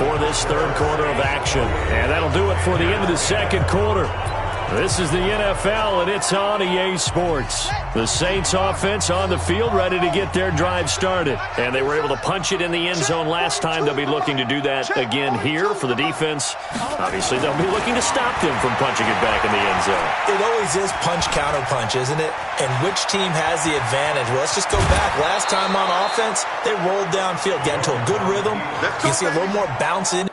S5: for this 3rd quarter of action. And that'll do it for the end of the 2nd quarter. This is the NFL, and it's on EA Sports. The Saints offense on the field, ready to get their drive started. And they were able to punch it in the end zone last time. They'll be looking to do that again here for the defense. Obviously, they'll be looking to stop them from punching it back in the end zone.
S6: It always is punch-counter-punch, isn't it? And which team has the advantage? Well, let's just go back. Last time on offense, they rolled downfield, got into a good rhythm. You can see a little more bounce in.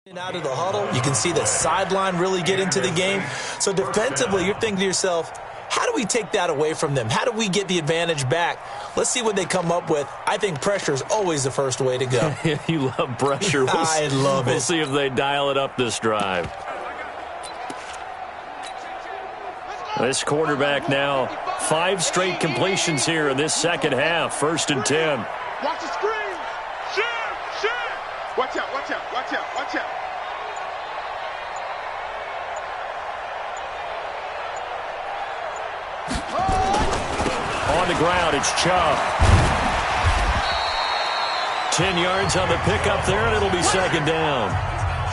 S6: Out of the huddle, you can see the sideline really get into the game. So defensively, you're thinking to yourself, how do we take that away from them? How do we get the advantage back? Let's see what they come up with. I think pressure is always the first way to go.
S5: You love pressure.
S6: I love it.
S5: We'll see if they dial it up this drive. This quarterback now, 5 straight completions here in this second half. 1st and 10.
S7: Watch the screen. Watch out, watch out, watch out, watch out.
S5: On the ground, it's Chubb. 10 yards on the pickup there, and it'll be 2nd down.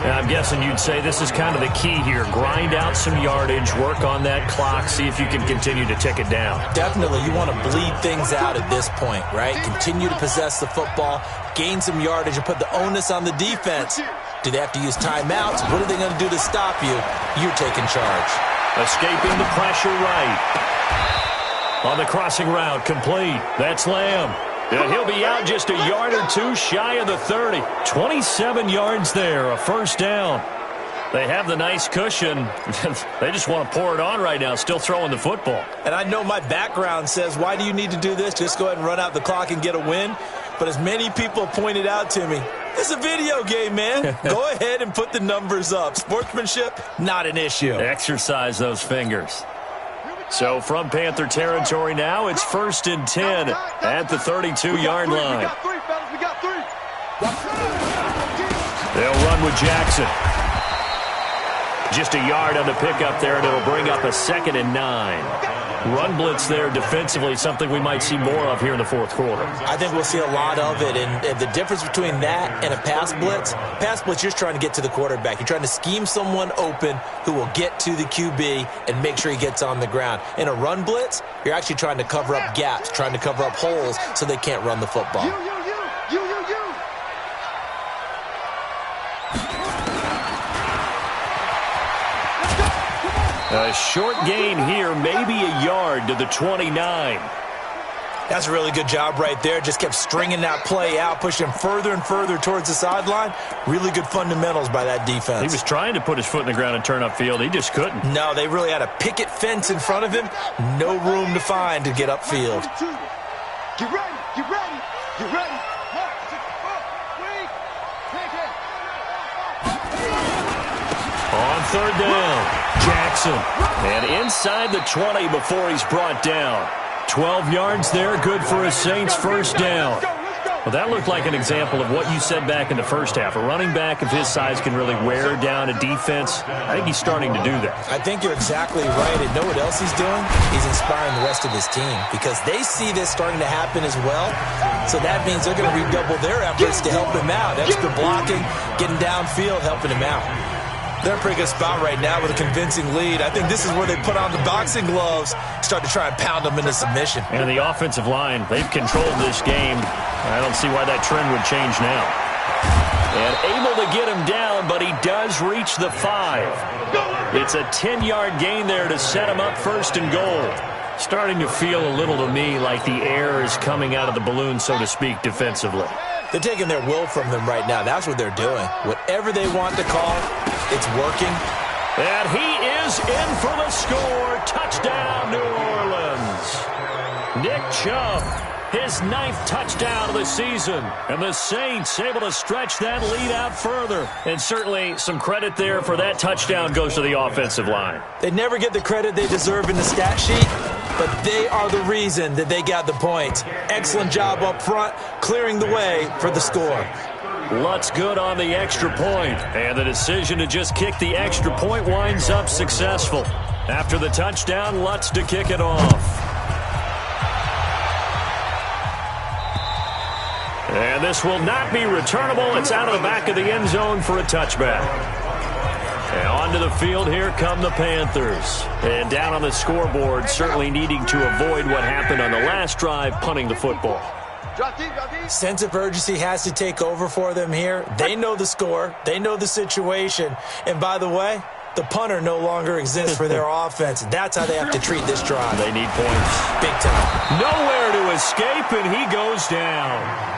S5: And I'm guessing you'd say this is kind of the key here. Grind out some yardage, work on that clock, see if you can continue to tick it down.
S6: Definitely, you want to bleed things out at this point, right? Continue to possess the football, gain some yardage, and put the onus on the defense. Do they have to use timeouts? What are they going to do to stop you? You're taking charge.
S5: Escaping the pressure right. On the crossing route, complete. That's Lamb. And he'll be out just a yard or 2 shy of the 30. 27 yards there, a 1st down. They have the nice cushion. They just want to pour it on right now, still throwing the football.
S6: And I know my background says, why do you need to do this? Just go ahead and run out the clock and get a win. But as many people pointed out to me, it's a video game, man. Go ahead and put the numbers up. Sportsmanship, not an issue.
S5: Exercise those fingers. So from Panther territory now, it's 1st and 10 at the 32-yard line.
S7: We got 3, fellas. We got 3.
S5: They'll run with Jackson. Just a yard on the pickup there, and it'll bring up a 2nd and 9. Run blitz there defensively, something we might see more of here in the 4th quarter.
S6: I think we'll see a lot of it, and the difference between that and a pass blitz, you're just trying to get to the quarterback. You're trying to scheme someone open who will get to the QB and make sure he gets on the ground. In a run blitz, you're actually trying to cover up gaps, trying to cover up holes so they can't run the football.
S7: You.
S5: A short gain here, maybe a yard to the 29.
S6: That's a really good job right there. Just kept stringing that play out, pushing further and further towards the sideline. Really good fundamentals by that defense.
S5: He was trying to put his foot in the ground and turn upfield. He just couldn't.
S6: No, they really had a picket fence in front of him. No room to find to get upfield.
S7: Get ready, get ready, get ready.
S5: On 3rd down, Jackson. And inside the 20 before he's brought down. 12 yards there, good for a Saints 1st down. Well, that looked like an example of what you said back in the first half. A running back of his size can really wear down a defense. I think he's starting to do that.
S6: I think you're exactly right. And know what else he's doing? He's inspiring the rest of his team because they see this starting to happen as well. So that means they're going to redouble their efforts to help him out. Extra blocking, getting downfield, helping him out. They're in a pretty good spot right now with a convincing lead. I think this is where they put on the boxing gloves, start to try and pound them into submission.
S5: And the offensive line, they've controlled this game. I don't see why that trend would change now. And able to get him down, but he does reach the 5. It's a 10-yard gain there to set him up 1st and goal. Starting to feel a little to me like the air is coming out of the balloon, so to speak, defensively.
S6: They're taking their will from them right now. That's what they're doing. Whatever they want to call, it's working.
S5: And he is in for the score. Touchdown, New Orleans. Nick Chubb, his 9th touchdown of the season. And the Saints able to stretch that lead out further. And certainly some credit there for that touchdown goes to the offensive line.
S6: They never get the credit they deserve in the stat sheet, but they are the reason that they got the points. Excellent job up front, clearing the way for the score.
S5: Lutz good on the extra point, and the decision to just kick the extra point winds up successful. After the touchdown, Lutz to kick it off. And this will not be returnable. It's out of the back of the end zone for a touchback. And onto the field, here come the Panthers. And down on the scoreboard, certainly needing to avoid what happened on the last drive, punting the football.
S6: Sense of urgency has to take over for them here. They know the score. They know the situation. And by the way, the punter no longer exists for their offense. That's how they have to treat this drive.
S5: They need points.
S6: Big time.
S5: Nowhere to escape, and he goes down.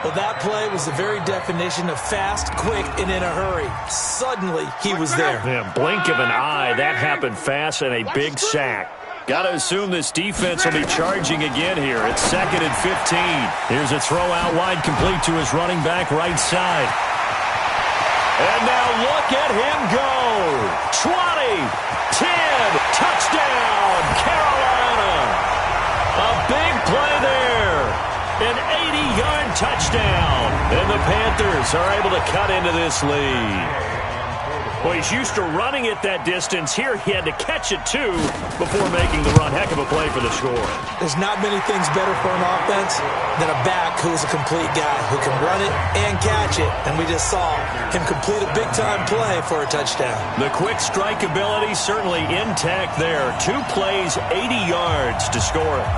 S6: Well, that play was the very definition of fast, quick, and in a hurry. Suddenly, he was there.
S5: Yeah, blink of an eye. That happened fast and a big sack. Got to assume this defense will be charging again here. It's 2nd and 15. Here's a throw out wide, complete to his running back right side. And now look at him go. 20, 10, touchdown, Carolina. A big play there. An 80-yard touchdown. And the Panthers are able to cut into this lead. Well, he's used to running it that distance. Here he had to catch it, too, before making the run. Heck of a play for the score.
S6: There's not many things better for an offense than a back who's a complete guy who can run it and catch it. And we just saw him complete a big-time play for a touchdown.
S5: The quick strike ability certainly intact there. 2 plays, 80 yards to score it.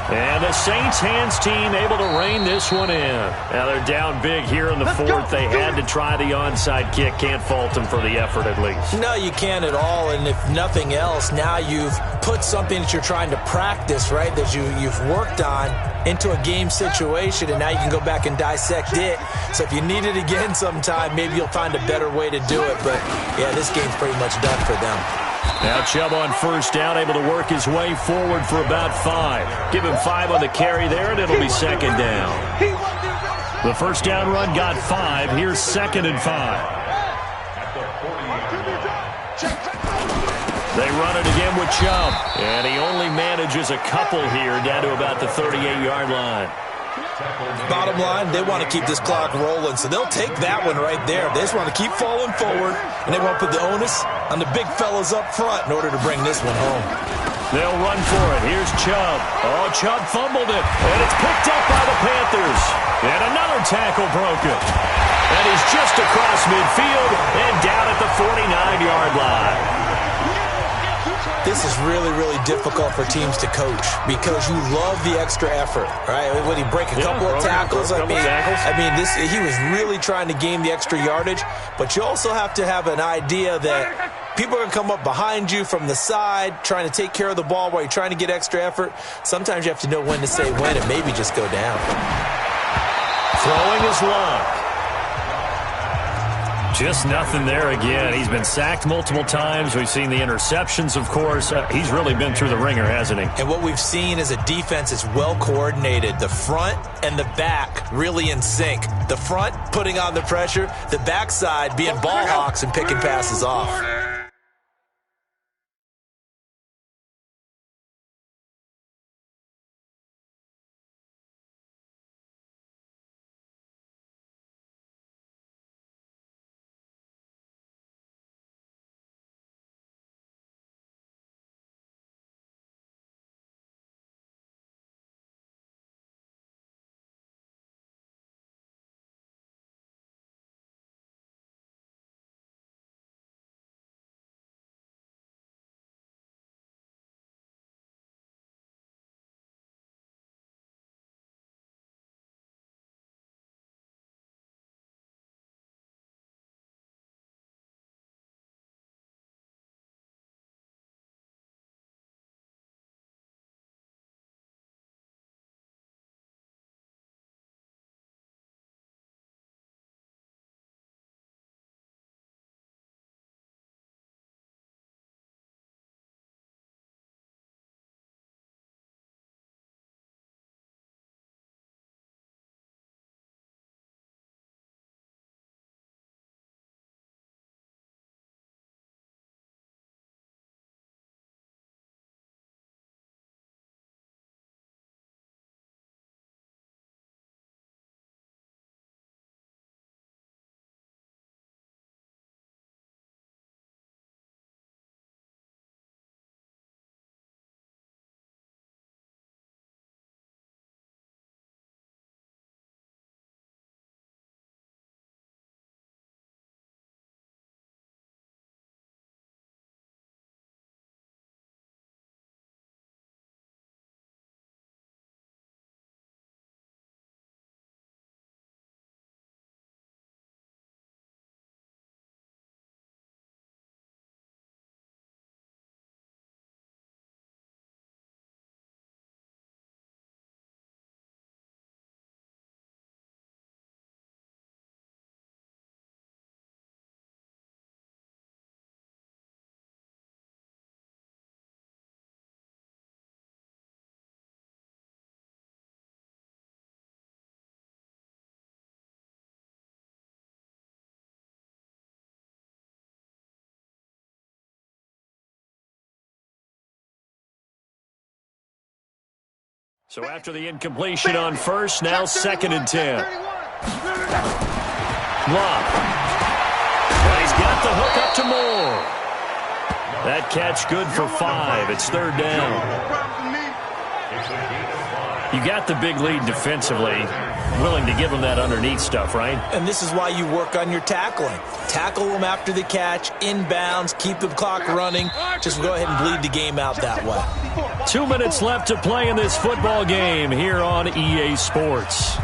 S5: And the Saints hands team able to rein this one in. Now they're down big here in the 4th. They had to try the onside kick. Can't fault them for the effort at least.
S6: No, you can't at all. And if nothing else, now you've put something that you're trying to practice, right, that you've worked on into a game situation, and now you can go back and dissect it. So if you need it again sometime, maybe you'll find a better way to do it. But, yeah, this game's pretty much done for them.
S5: Now Chubb on first down, able to work his way forward for about 5. Give him 5 on the carry there, and it'll be 2nd down. The first down run got 5. Here's 2nd and 5. They run it again with Chubb, and he only manages a couple here down to about the 38-yard line.
S6: Bottom line, they want to keep this clock rolling, so they'll take that one right there. They just want to keep falling forward, and they want to put the onus on the big fellas up front in order to bring this one home.
S5: They'll run for it. Here's Chubb. Oh, Chubb fumbled it, and it's picked up by the Panthers. And another tackle broken. And he's just across midfield and down at the 49-yard line.
S6: This is really, really difficult for teams to coach because you love the extra effort, right? Would he break a couple of tackles? I mean, he was really trying to gain the extra yardage, but you also have to have an idea that people are going to come up behind you from the side trying to take care of the ball while you're trying to get extra effort. Sometimes you have to know when to say when and maybe just go down.
S5: Throwing his luck. Just nothing there again. He's been sacked multiple times. We've seen the interceptions, of course. He's really been through the ringer, hasn't he?
S6: And what we've seen is a defense is well coordinated. The front and the back really in sync. The front putting on the pressure. The backside being ball hawks and picking passes off.
S5: So after the incompletion on first, now 2nd and 10. Love. Well, he's got the hook up to Moore. That catch good for 5. It's 3rd down. You got the big lead defensively. Willing to give them that underneath stuff, right?
S6: And this is why you work on your tackling. Tackle them after the catch, inbounds, keep the clock running. Just go ahead and bleed the game out that way.
S5: 2 minutes left to play in this football game here on EA Sports.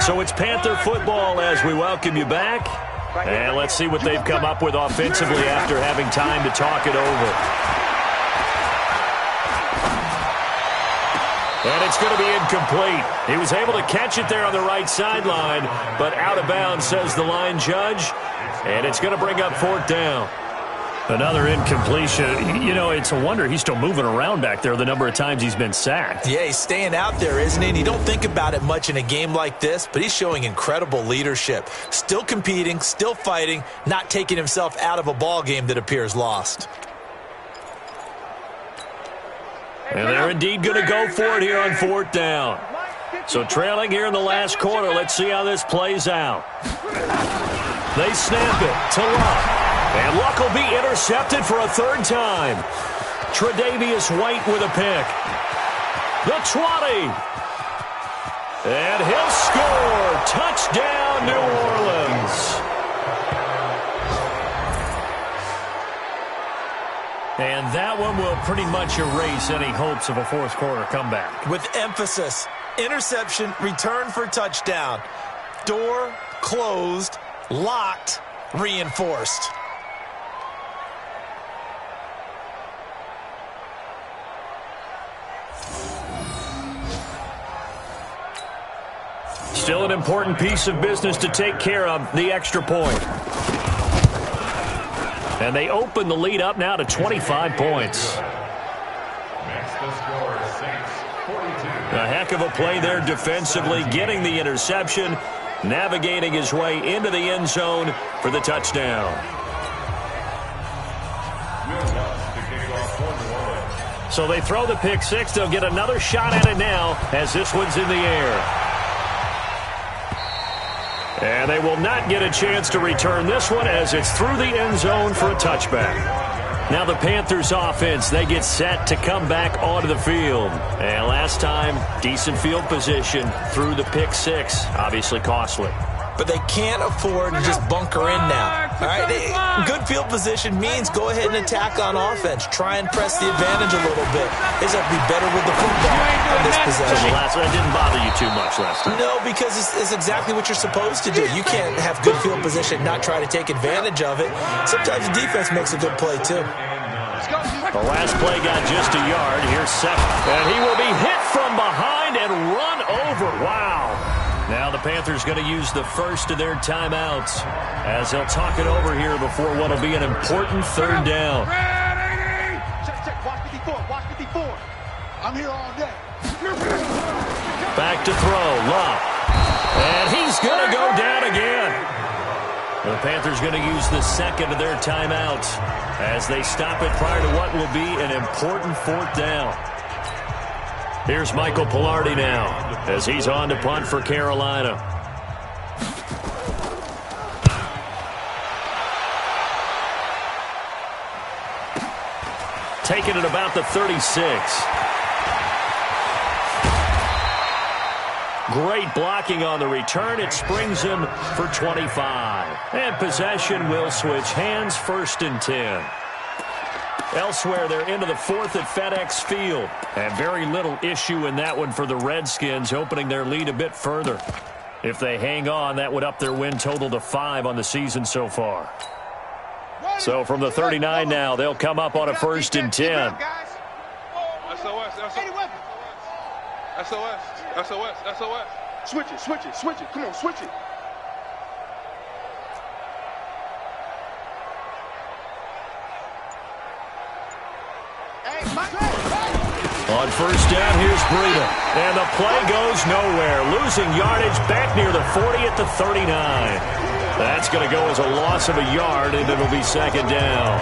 S5: So it's Panther football as we welcome you back. And let's see what they've come up with offensively after having time to talk it over. And it's going to be incomplete. He was able to catch it there on the right sideline, but out of bounds, says the line judge. And it's going to bring up 4th down. Another incompletion. You know, it's a wonder he's still moving around back there the number of times he's been sacked.
S6: Yeah, he's staying out there, isn't he? And you don't think about it much in a game like this, but he's showing incredible leadership. Still competing, still fighting, not taking himself out of a ball game that appears lost.
S5: And they're indeed going to go for it here on 4th down. So trailing here in the last quarter. Let's see how this plays out. They snap it to Luck. And Luck will be intercepted for a 3rd time. Tre'Davious White with a pick. The 20. And he'll score. Touchdown, New Orleans. And that one will pretty much erase any hopes of a 4th quarter comeback.
S6: With emphasis, interception, return for touchdown. Door closed, locked, reinforced.
S5: Still an important piece of business to take care of, the extra point. And they open the lead up now to 25 points. A heck of a play there defensively, getting the interception, navigating his way into the end zone for the touchdown. So they throw the pick 6. They'll get another shot at it now as this one's in the air. And they will not get a chance to return this one as it's through the end zone for a touchback. Now the Panthers offense, they get set to come back onto the field. And last time, decent field position through the pick 6, obviously costly.
S6: But they can't afford to just bunker in now. All right, good field position means go ahead and attack on offense. Try and press the advantage a little bit. They just have to be better with the football on this possession.
S5: That didn't bother you too much last time.
S6: No, because it's exactly what you're supposed to do. You can't have good field position, not try to take advantage of it. Sometimes the defense makes a good play, too.
S5: The last play got just a yard. Here's 2nd. And he will be hit from behind and run over. Wow. Now the Panthers going to use the first of their timeouts as they'll talk it over here before what will be an important 3rd down.
S7: Check. Watch 54. Watch 54. I'm here all day.
S5: Back to throw. Love. And he's going to go down again. The Panthers going to use the 2nd of their timeouts as they stop it prior to what will be an important 4th down. Here's Michael Pilardi now as he's on to punt for Carolina. Taking it about the 36. Great blocking on the return. It springs him for 25. And possession will switch hands, 1st and 10. Elsewhere, they're into the 4th at FedEx Field. And very little issue in that one for the Redskins, opening their lead a bit further. If they hang on, that would up their win total to 5 on the season so far. So from the 39 now, they'll come up on a 1st and 10.
S7: SOS. Switch it. Come on, switch it.
S5: On 1st down, here's Breida. And the play goes nowhere. Losing yardage back near the 40 at the 39. That's going to go as a loss of a yard, and it'll be second down.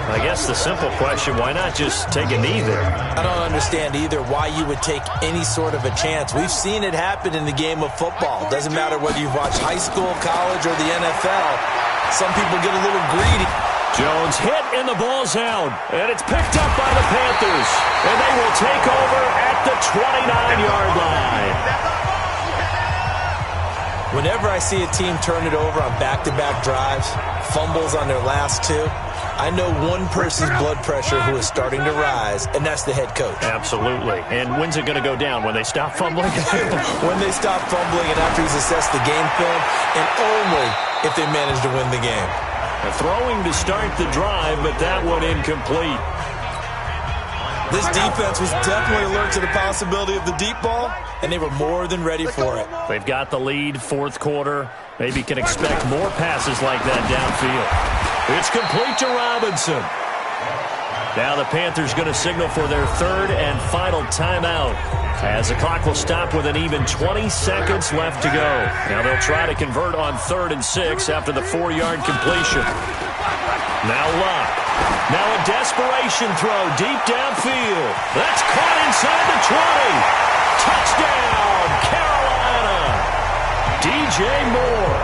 S5: I guess the simple question, why not just take a knee there?
S6: I don't understand either why you would take any sort of a chance. We've seen it happen in the game of football. Doesn't matter whether you've watched high school, college, or the NFL. Some people get a little greedy.
S5: Jones hit and the ball's out, and it's picked up by the Panthers, and they will take over at the 29-yard line.
S6: Whenever I see a team turn it over on back-to-back drives, fumbles on their last two, I know one person's blood pressure who is starting to rise, and that's the head coach.
S5: Absolutely. And when's it going to go down? When they stop fumbling?
S6: When they stop fumbling and after he's assessed the game film, and only if they manage to win the game.
S5: Throwing to start the drive, but that one incomplete.
S6: This defense was definitely alert to the possibility of the deep ball, and they were more than ready for it.
S5: They've got the lead, fourth quarter. Maybe can expect more passes like that downfield. It's complete to Robinson. Now the Panthers going to signal for their third and final timeout, as the clock will stop with an even 20 seconds left to go. Now they'll try to convert on 3rd and 6 after the 4-yard completion. Now Luck. Now a desperation throw deep downfield. That's caught inside the 20. Touchdown, Carolina. DJ Moore,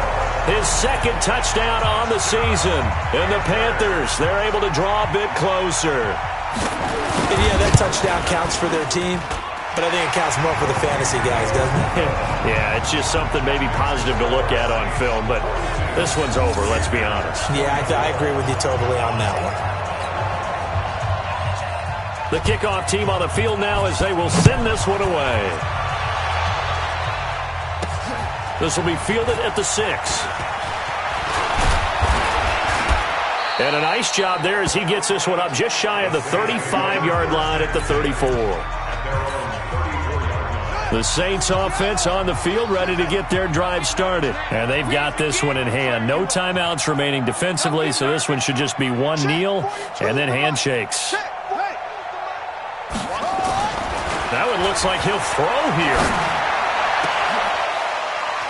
S5: his second touchdown on the season. And the Panthers, they're able to draw a bit closer.
S6: And yeah, that touchdown counts for their team, but I think it counts more for the fantasy guys, doesn't it?
S5: Yeah, it's just something maybe positive to look at on film, but this one's over, let's be honest.
S6: Yeah, I agree with you totally on that one.
S5: The kickoff team on the field now as they will send this one away. This will be fielded at the 6. And a nice job there as he gets this one up just shy of the 35-yard line at the 34. The Saints offense on the field ready to get their drive started. And they've got this one in hand. No timeouts remaining defensively, so this one should just be one kneel and then handshakes. That one looks like he'll throw here.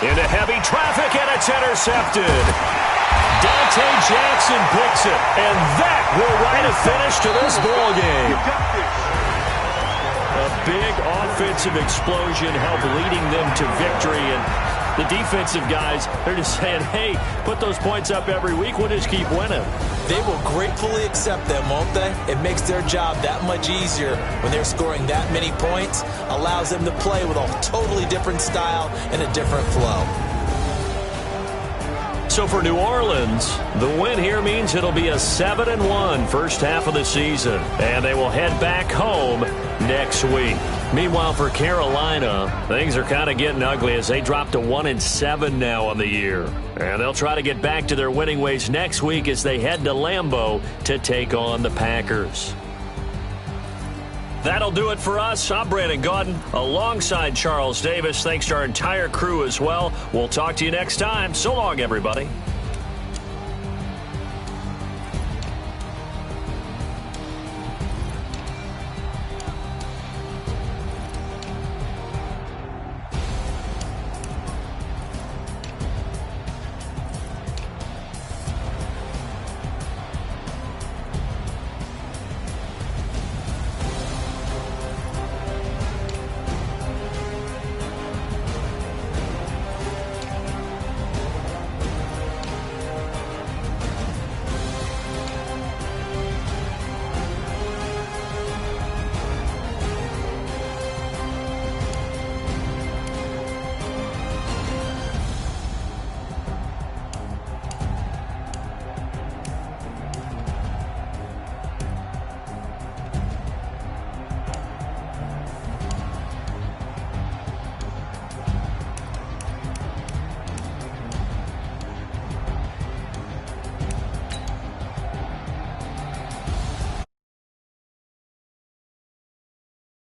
S5: Into heavy traffic, and it's intercepted. Dante Jackson picks it, and that will write a finish to this ball game. A big offensive explosion helped leading them to victory, and the defensive guys, they're just saying, hey, put those points up every week, we'll just keep winning.
S6: They will gratefully accept them, won't they? It makes their job that much easier when they're scoring that many points, allows them to play with a totally different style and a different flow.
S5: So for New Orleans, the win here means it'll be a 7-1 first half of the season, and they will head back home next week. Meanwhile, for Carolina, things are kind of getting ugly as they drop to 1-7 now on the year. And they'll try to get back to their winning ways next week as they head to Lambeau to take on the Packers. That'll do it for us. I'm Brandon Gaudin alongside Charles Davis. Thanks to our entire crew as well. We'll talk to you next time. So long, everybody.